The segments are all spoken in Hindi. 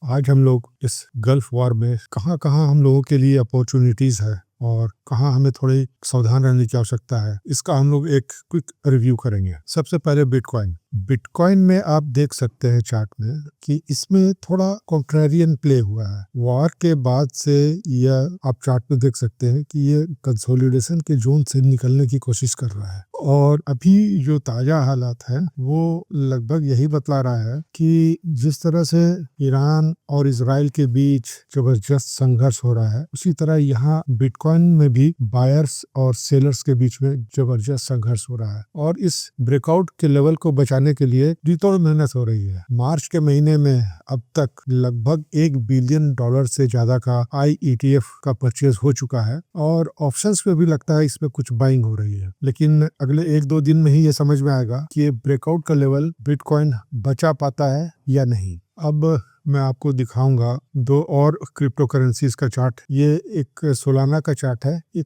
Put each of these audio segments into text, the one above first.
आज हम लोग इस गल्फ वॉर में कहाँ-कहाँ हम लोगों के लिए अपॉर्चुनिटीज़ है और कहाँ हमें थोड़ी सावधान रहने की आवश्यकता है, इसका हम लोग एक क्विक रिव्यू करेंगे। सबसे पहले बिटकॉइन। बिटकॉइन में आप देख सकते हैं चार्ट में कि इसमें थोड़ा कॉन्ट्रेरियन प्ले हुआ है। वॉर के बाद से यह आप चार्ट में देख सकते हैं कि ये कंसोलिडेशन के जोन से निकलने की कोशिश कर रहा है और अभी जो ताज़ा हालात है वो लगभग यही बतला रहा है कि जिस तरह से ईरान और इजराइल के बीच जबरदस्त संघर्ष हो रहा है, उसी तरह यहाँ बिटकॉइन में भी बायर्स और सेलर्स के बीच में जबरदस्त संघर्ष हो रहा है और इस ब्रेकआउट के लेवल को बचाने के लिए जी-तोड़ मेहनत हो रही है। मार्च के महीने में अब तक लगभग $1 बिलियन से ज्यादा का IETF का परचेज हो चुका है और ऑप्शंस पे भी लगता है इसमें कुछ बाइंग हो रही है, लेकिन अगले 1-2 दिन में ही ये समझ में आएगा कि ये ब्रेकआउट का लेवल बिटकॉइन बचा पाता है या नहीं। अब मैं आपको दिखाऊंगा दो और क्रिप्टो करेंसीज का चार्ट। ये एक सोलाना का चार्ट है, ये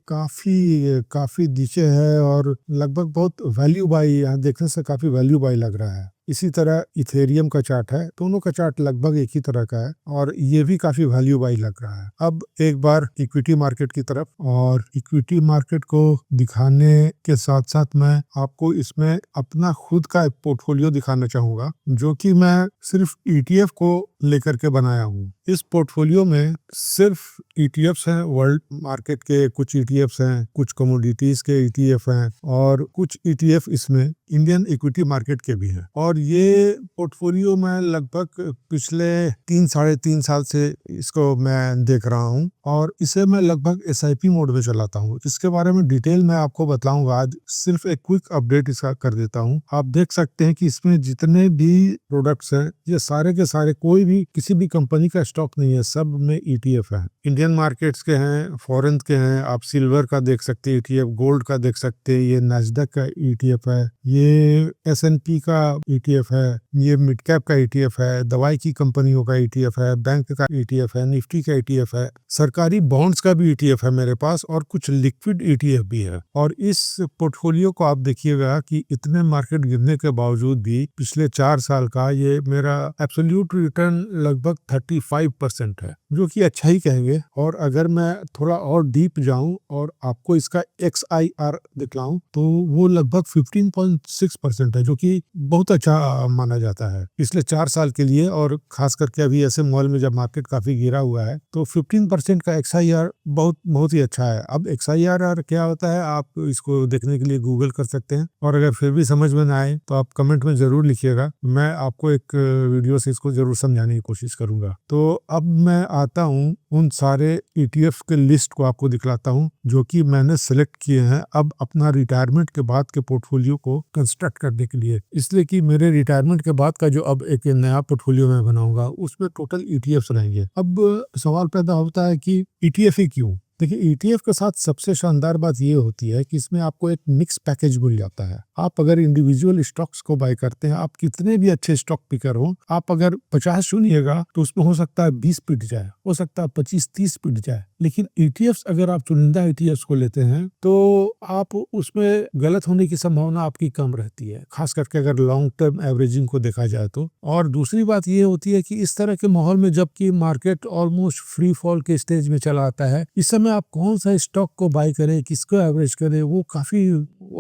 काफी नीचे है और लगभग बहुत वैल्यू बाई, यहाँ देखने से काफी वैल्यू बाई लग रहा है। इसी तरह इथेरियम का चार्ट है, दोनों का चार्ट लगभग एक ही तरह का है और ये भी काफी वैल्यू बाई लग रहा है। अब एक बार इक्विटी मार्केट की तरफ, और इक्विटी मार्केट को दिखाने के साथ साथ मैं आपको इसमें अपना खुद का एक पोर्टफोलियो दिखाना चाहूंगा जो कि मैं सिर्फ ETF को लेकर के बनाया हूँ। इस पोर्टफोलियो में सिर्फ ETFs हैं, वर्ल्ड मार्केट के कुछ ETFs हैं, कुछ कमोडिटीज के ETF हैं और कुछ ETF इसमें इंडियन इक्विटी मार्केट के भी हैं। और ये पोर्टफोलियो मैं लगभग पिछले 3-3.5 साल से इसको मैं देख रहा हूँ और इसे मैं लगभग SIP मोड में चलाता हूँ। इसके बारे में डिटेल मैं आपको बताऊंगा, आज सिर्फ एक क्विक अपडेट इसका कर देता हूँ। आप देख सकते हैं कि इसमें जितने भी प्रोडक्ट्स हैं ये सारे के सारे, कोई भी किसी भी कंपनी का स्टॉक नहीं है, सब में ETF है। इंडियन मार्केट्स के हैं, फॉरेन के हैं, आप सिल्वर का देख सकते हैं ETF, गोल्ड का देख सकते हैं, ये नैस्डैक का ETF है, ये S&P का ETF है, ये मिड कैप का ETF है, दवाई की कंपनियों का ETF है, बैंक का ETF है, निफ्टी का ETF है, सरकारी बॉन्ड्स का भी ETF है मेरे पास और कुछ लिक्विड ETF भी है। और इस पोर्टफोलियो को आप देखिएगा कि इतने मार्केट गिरने के बावजूद भी पिछले 4 साल का ये मेरा एब्सोल्यूट रिटर्न लगभग 35% है, जो कि अच्छा ही कहेंगे। और अगर मैं थोड़ा और डीप जाऊं और आपको इसका XIR दिखलाऊं तो वो लगभग 15.6% है, जो कि बहुत अच्छा माना जाता है पिछले 4 साल के लिए। और खास करके अभी ऐसे माहौल में जब मार्केट काफी गिरा हुआ है तो 15% का XIR बहुत ही अच्छा है। अब XIR क्या होता है, आप इसको देखने के लिए गूगल कर सकते हैं और अगर फिर भी समझ में ना आए तो आप कमेंट में जरूर लिखिएगा, मैं आपको एक वीडियो से इसको जरूर समझाने की कोशिश करूंगा। तो अब मैं आता हूं उन सारे ETF के लिस्ट को आपको दिखलाता हूं जो कि मैंने सेलेक्ट किए हैं अब अपना रिटायरमेंट के बाद के पोर्टफोलियो को कंस्ट्रक्ट करने के लिए। इसलिए कि मेरे रिटायरमेंट के बाद का जो अब एक नया पोर्टफोलियो मैं बनाऊंगा उसमें टोटल ETFs रहेंगे। अब सवाल पैदा होता है कि ETF ही क्यों? देखिए, ETF के साथ सबसे शानदार बात ये होती है कि इसमें आपको एक मिक्स पैकेज मिल जाता है। आप अगर इंडिविजुअल स्टॉक्स को बाय करते हैं, आप कितने भी अच्छे स्टॉक पिकर हो, आप अगर 50 चुनिएगा तो उसमें हो सकता है 20 पिट जाए, हो सकता है 25-30 पिट जाए। लेकिन ETFs अगर आप चुनिंदा ETFs को लेते हैं तो आप उसमें गलत होने की संभावना आपकी कम रहती है, खास करके अगर लॉन्ग टर्म एवरेजिंग को देखा जाए तो। और दूसरी बात ये होती है कि इस तरह के माहौल में जबकि मार्केट ऑलमोस्ट फ्री फॉल के स्टेज में चला आता है, इस समय आप कौन सा स्टॉक को बाय करें, किसको एवरेज करें, वो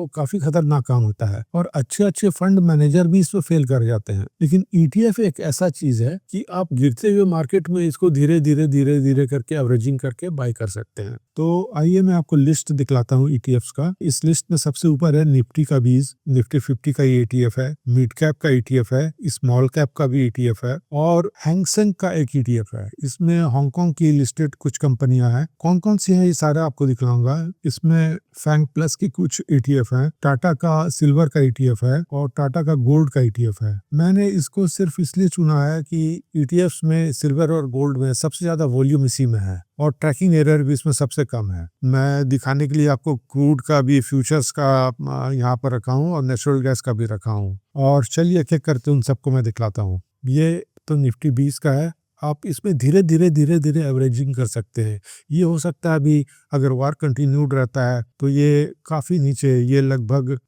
काफी खतरनाक काम होता है और अच्छे फंड मैनेजर भी इसमें फेल कर जाते हैं। लेकिन ETF एक ऐसा चीज है कि आप गिरते हुए मार्केट में इसको धीरे धीरे करके एवरेजिंग करके बाय कर सकते हैं। तो आइए मैं आपको लिस्ट दिखलाता हूँ ETFs का। इस लिस्ट में सबसे ऊपर है निफ्टी का 20, निफ्टी 50 का ये ETF है, मिड कैप का ETF है, स्मॉल कैप का भी ETF है और हैंगसेंग का एक ETF है। इसमें हांगकांग की लिस्टेड कुछ कंपनियां हैं। कौन कौन सी हैं ये सारा आपको दिखलाऊंगा। इसमें फैंग प्लस की कुछ ETF हैं, टाटा का सिल्वर का ETF है और टाटा का गोल्ड का ETF है। मैंने इसको सिर्फ इसलिए चुना है कि ETFs में सिल्वर और गोल्ड में सबसे ज्यादा वॉल्यूम इसी में है और ट्रैकिंग एरर भी इसमें सबसे कम है। मैं दिखाने के लिए आपको क्रूड का भी, फ्यूचर्स का यहाँ पर रखा हूँ और नेचुरल गैस का भी रखा हूँ। और चलिए एक एक करते उन सबको मैं दिखलाता हूँ। ये तो निफ्टी 20 का है, आप इसमें धीरे धीरे एवरेजिंग कर सकते हैं। ये हो सकता है अभी अगर वार कंटिन्यूड रहता है तो ये काफ़ी नीचे, ये लगभग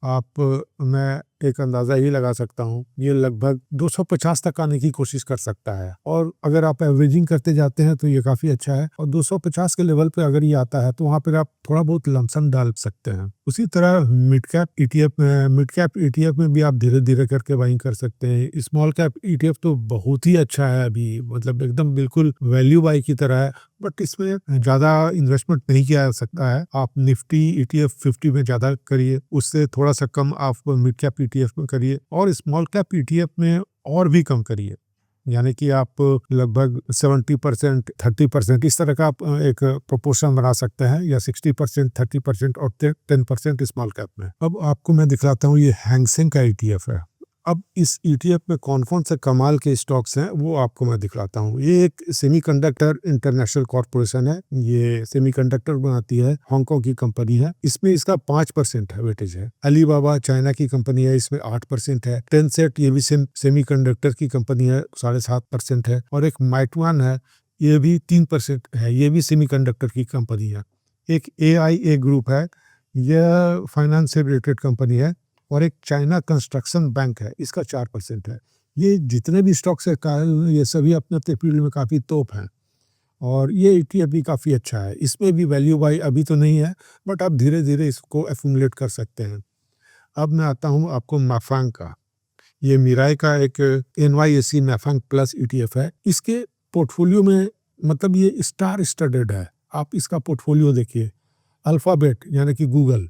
मैं एक अंदाज़ा ही लगा सकता हूँ, ये लगभग 250 तक आने की कोशिश कर सकता है। और अगर आप एवरेजिंग करते जाते हैं तो ये काफ़ी अच्छा है, और 250 के लेवल पे अगर ये आता है तो वहाँ पर आप थोड़ा बहुत लमसम डाल सकते हैं। उसी तरह मिड कैप ईटीएफ में भी आप धीरे-धीरे करके बाइंग कर सकते हैं। स्मॉल कैप ईटीएफ तो बहुत ही अच्छा है अभी, मतलब एकदम बिल्कुल वैल्यू बाय की तरह है, बट इसमें ज़्यादा इन्वेस्टमेंट नहीं किया जा सकता है। आप निफ्टी ईटीएफ 50 में ज़्यादा करिए, उससे थोड़ा सा कम आप मिड कैप ईटीएफ में करिए, और स्मॉल कैप ईटीएफ में और भी कम करिए। यानी कि आप लगभग 70%, 30% इस तरह का आप एक प्रोपोर्शन बना सकते हैं, या 60%, 30% और 10% स्मॉल कैप में। अब आपको मैं दिखलाता हूँ, ये हैंगसेंग का ईटीएफ है। अब इस ईटीएफ में कौन कौन से कमाल के स्टॉक्स हैं वो आपको मैं दिखलाता हूँ। ये एक सेमीकंडक्टर इंटरनेशनल कॉर्पोरेशन है, ये सेमीकंडक्टर बनाती है, हांगकांग की कंपनी है। इसमें इसका 5% है वेटेज है। अलीबाबा चाइना की कंपनी है, इसमें 8% है। टेंसेंट ये भी सेमीकंडक्टर की कंपनी है, 7.5% है। और एक माइटवान है, ये भी 3% है, ये भी सेमीकंडक्टर की कंपनी है। एक AIA ग्रुप है, यह फाइनेंस से रिलेटेड कंपनी है। और एक चाइना कंस्ट्रक्शन बैंक है, इसका 4% है। ये जितने भी स्टॉक्स है ये सभी अपने अपने फील्ड में काफ़ी तोप हैं, और ये ईटीएफ भी काफ़ी अच्छा है। इसमें भी वैल्यू बाय अभी तो नहीं है, बट आप धीरे धीरे इसको एक्यूमुलेट कर सकते हैं। अब मैं आता हूँ आपको मैफांग का। ये मिराई का एक NYSE मैफांग प्लस ईटीएफ है। इसके पोर्टफोलियो में मतलब ये स्टार स्टडेड है। आप इसका पोर्टफोलियो देखिए, अल्फ़ाबेट यानी कि गूगल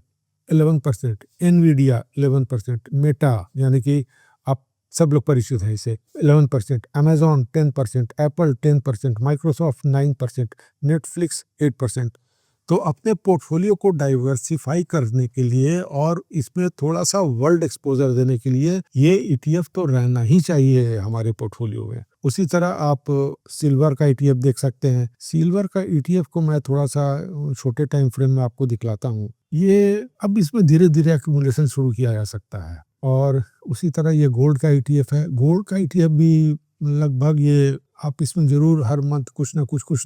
11%, एनवीडिया 11%, मेटा यानी कि आप सब लोग परिचित हैं इसे 11%, अमेजॉन 10%, एप्पल 10%, माइक्रोसॉफ्ट 9%, नेटफ्लिक्स 8%। तो अपने पोर्टफोलियो को डाइवर्सिफाई करने के लिए और इसमें थोड़ा सा वर्ल्ड एक्सपोजर देने के लिए ये ईटीएफ तो रहना ही चाहिए हमारे पोर्टफोलियो में। उसी तरह आप सिल्वर का ईटीएफ देख सकते हैं। सिल्वर का ईटीएफ को मैं थोड़ा सा छोटे टाइम फ्रेम में आपको दिखलाता हूँ। ये अब इसमें धीरे धीरे एक्यूमुलेशन शुरू किया जा सकता है। और उसी तरह ये गोल्ड का ईटीएफ है। गोल्ड का ईटीएफ भी लगभग ये आप इसमें जरूर हर मंथ कुछ ना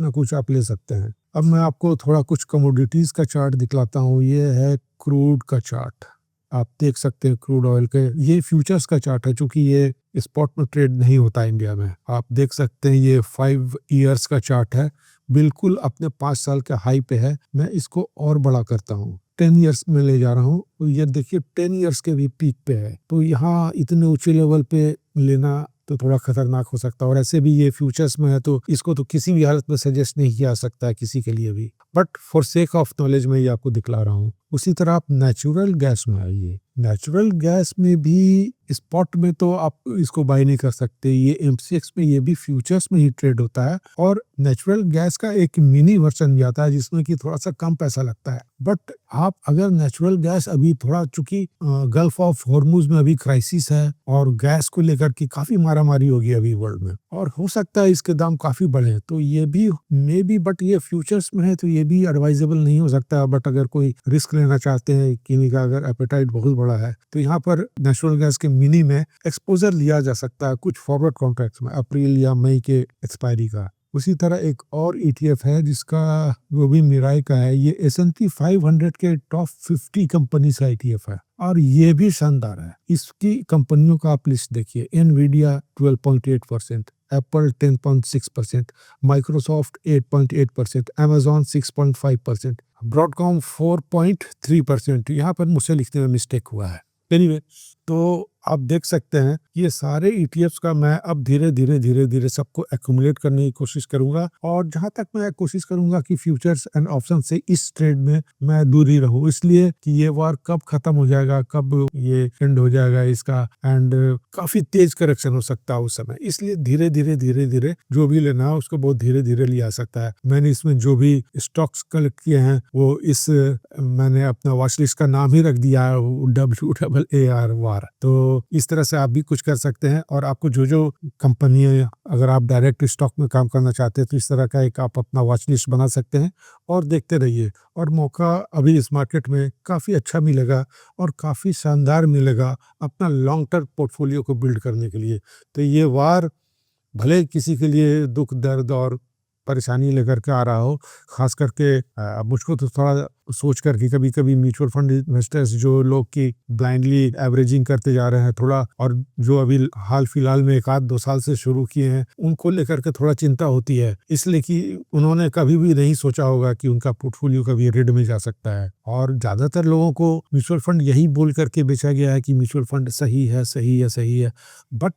कुछ आप ले सकते हैं। अब मैं आपको थोड़ा कुछ कमोडिटीज़ का चार्ट दिखलाता हूँ। ये है क्रूड का चार्ट, आप देख सकते हैं क्रूड ऑयल के। ये फ्यूचर्स का चार्ट है, चूंकि ये स्पॉट में ट्रेड नहीं होता इंडिया में। आप देख सकते हैं ये 5 ईयर्स का चार्ट है, बिल्कुल अपने 5 साल के हाई पे है। मैं इसको और बड़ा करता हूँ, 10 ईयर्स में ले जा रहा हूँ, तो ये देखिए 10 ईयर्स के भी पीक पे है। तो यहाँ इतने ऊंचे लेवल पे लेना तो थोड़ा खतरनाक हो सकता है, और ऐसे भी ये फ्यूचर्स में है तो इसको तो किसी भी हालत में सजेस्ट नहीं किया जा सकता है किसी के लिए भी, but for sake of knowledge में ये आपको दिखला रहा हूँ। उसी तरह आप नेचुरल गैस में आइए। नेचुरल गैस में भी स्पॉट में तो आप इसको बाय नहीं कर सकते, ये MCX में ये भी फ्यूचर्स में ही ट्रेड होता है। और नेचुरल गैस का एक मिनी वर्जन भी आता है जिसमें कि थोड़ा सा कम पैसा लगता है। बट आप अगर नेचुरल गैस अभी थोड़ा, चूंकि गल्फ ऑफ हॉर्मुज में अभी क्राइसिस है और गैस को लेकर के काफी मारामारी होगी अभी वर्ल्ड में, और हो सकता है इसके दाम काफी बढ़े, तो ये भी मे बी, बट ये फ्यूचर्स में है तो ये भी एडवाइजेबल नहीं हो सकता। बट अगर कोई रिस्क लेना चाहते हैं, किसी का अगर एपेटाइट बहुत बड़ा है, तो यहाँ पर नेचुरल गैस के मिनी में एक्सपोजर लिया जा सकता है कुछ फॉरवर्ड कॉन्ट्रैक्ट्स में, अप्रैल या मई के एक्सपायरी का। उसी तरह एक और ETF है जिसका वो भी मिराई का है। ये S&P 500 के टॉप 50 कंपनी का ETF है, और ये भी शानदार है। इसकी कंपनियों का आप लिस्ट देखिए, Nvidia 12.8%, Apple 10.6%, Microsoft 8.8%, Amazon 6.5%, Broadcom 4.3%। यहाँ पर मुझसे लिखने में मिस्टेक हुआ है। एनीवे, तो आप देख सकते हैं ये सारे ETFs का मैं अब धीरे धीरे सबको एक्यूमुलेट करने की कोशिश करूंगा, और जहां तक मैं कोशिश करूंगा कि फ्यूचर्स एंड ऑप्शन से इस ट्रेड में मैं दूर ही रहूं, इसलिए कि ये वार कब खत्म हो जाएगा, कब ये एंड हो जाएगा इसका, एंड काफी तेज करेक्शन हो सकता है उस समय। इसलिए धीरे धीरे जो भी लेना है उसको बहुत धीरे धीरे लिया सकता है। मैंने इसमें जो भी स्टॉक्स कलेक्ट किए हैं वो मैंने अपना वॉच लिस्ट का नाम ही रख दिया है WAAR वार। तो इस तरह से आप भी कुछ कर सकते हैं, और आपको जो कंपनी है, अगर आप डायरेक्ट स्टॉक में काम करना चाहते हैं तो इस तरह का एक आप अपना वॉच लिस्ट बना सकते हैं और देखते रहिए। और मौका अभी इस मार्केट में काफ़ी अच्छा मिलेगा और काफ़ी शानदार मिलेगा अपना लॉन्ग टर्म पोर्टफोलियो को बिल्ड करने के लिए। तो ये वार भले किसी के लिए दुख, दर्द और परेशानी लेकर के आ रहा हो, खास करके अब मुझको तो थोड़ा सोच कर कि कभी कभी म्यूचुअल फंड इन्वेस्टर्स जो लोग की ब्लाइंडली एवरेजिंग करते जा रहे हैं थोड़ा, और जो अभी हाल फिलहाल में 1 आध 2 साल से शुरू किए हैं, उनको लेकर के थोड़ा चिंता होती है, इसलिए कि उन्होंने कभी भी नहीं सोचा होगा कि उनका पोर्टफोलियो कभी रेड में जा सकता है। और ज्यादातर लोगों को म्यूचुअल फंड यही बोल करके बेचा गया है कि म्यूचुअल फंड सही है, सही है, सही है, बट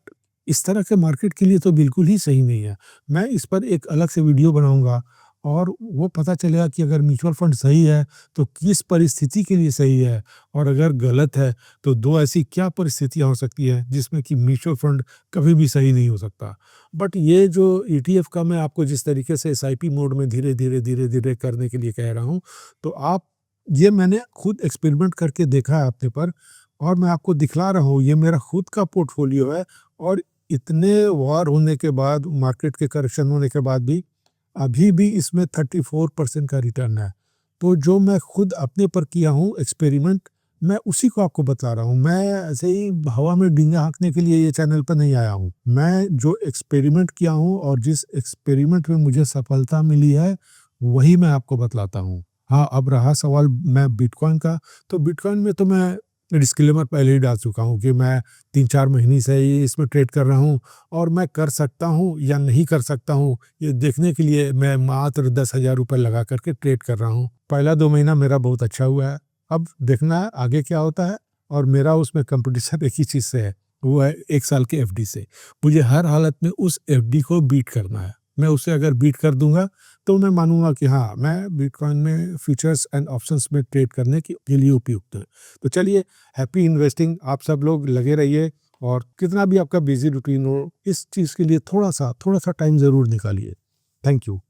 इस तरह के मार्केट के लिए तो बिल्कुल ही सही नहीं है। मैं इस पर एक अलग से वीडियो बनाऊंगा और वो पता चलेगा कि अगर म्यूचुअल फंड सही है तो किस परिस्थिति के लिए सही है, और अगर गलत है तो दो ऐसी क्या परिस्थितियां हो सकती है जिसमें कि म्यूचुअल फंड कभी भी सही नहीं हो सकता। बट ये जो ईटीएफ का मैं आपको जिस तरीके से एसआईपी मोड में धीरे धीरे धीरे धीरे करने के लिए कह रहा हूँ, तो आप ये मैंने खुद एक्सपेरिमेंट करके देखा है अपने पर, और मैं आपको दिखला रहा हूँ, ये मेरा खुद का पोर्टफोलियो है। और इतने वार होने के बाद, मार्केट के करेक्शन होने के बाद भी अभी भी इसमें 34% का रिटर्न है। तो जो मैं खुद अपने पर किया हूँ एक्सपेरिमेंट, मैं उसी को आपको बता रहा हूँ। मैं ऐसे ही हवा में डींगा हाँकने के लिए ये चैनल पर नहीं आया हूँ। मैं जो एक्सपेरिमेंट किया हूँ और जिस एक्सपेरिमेंट में मुझे सफलता मिली है वही मैं आपको बतलाता हूँ। हाँ, अब रहा सवाल मैं बिटकॉइन का, तो बिटकॉइन में तो मैं डिस्क्लेमर पहले ही डाल चुका हूँ कि मैं 3-4 महीने से ही इसमें ट्रेड कर रहा हूँ, और मैं कर सकता हूँ या नहीं कर सकता हूँ ये देखने के लिए मैं मात्र 10,000 रुपये लगा करके ट्रेड कर रहा हूँ। पहला 2 महीना मेरा बहुत अच्छा हुआ है, अब देखना है आगे क्या होता है। और मेरा उसमें कंपटीशन एक ही चीज़ से है, वो है 1 साल के एफडी से। मुझे हर हालत में उस एफडी को बीट करना है। मैं उसे अगर बीट कर दूंगा तो मैं मानूंगा कि हाँ, मैं बिटकॉइन में फ्यूचर्स एंड ऑप्शंस में ट्रेड करने के लिए उपयुक्त है। तो चलिए, हैप्पी इन्वेस्टिंग, आप सब लोग लगे रहिए, और कितना भी आपका बिजी रूटीन हो, इस चीज़ के लिए थोड़ा सा टाइम ज़रूर निकालिए। Thank you.